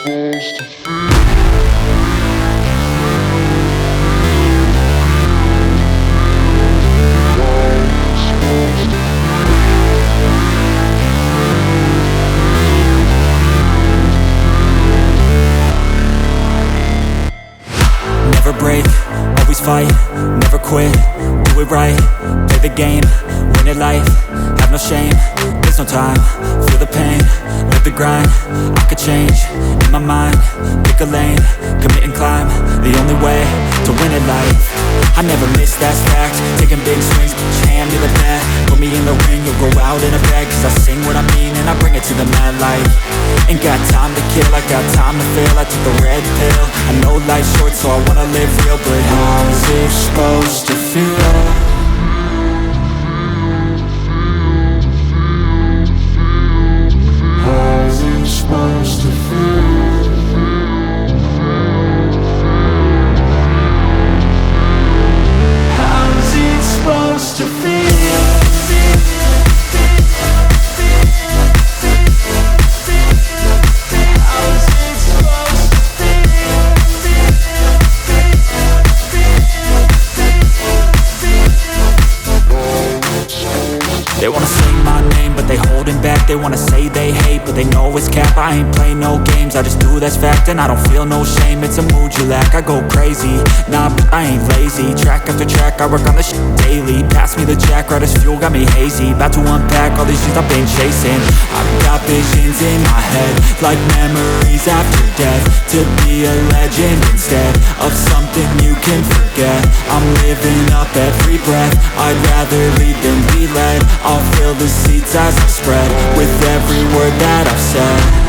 Never break, always fight, never quit, do it right, play the game, win it life, have no shame, there's no time, feel the pain, live the grind, I could change, in my mind, pick a lane, commit and climb, the only way to win it life. I never miss, that's fact, taking big swings, put your hand to the bat, put me in the ring, you'll go out in a bag, cause I sing what I mean and I bring it to the mad light. Ain't got time to kill, I got time to feel, I took the red pill, I know life's short so I wanna live real, but how's it supposed to feel? How's it supposed to feel? How's it supposed to feel? They wanna say my name, but they holding back. They wanna say they hate, but they know it's cap. I ain't play no games, I just do that's fact. And I don't feel no shame, it's a mood you lack. I go crazy, nah, but I ain't lazy. Track after track, I work on this shit daily. Pass me the jack, right as fuel, got me hazy. About to unpack all these things I've been chasing. I've got visions in my head, like memories after death. To be a legend instead of something you can forget. I'm living up every breath, I'd rather lead than be led. I'll fill the seats as I spread with every word that I've said.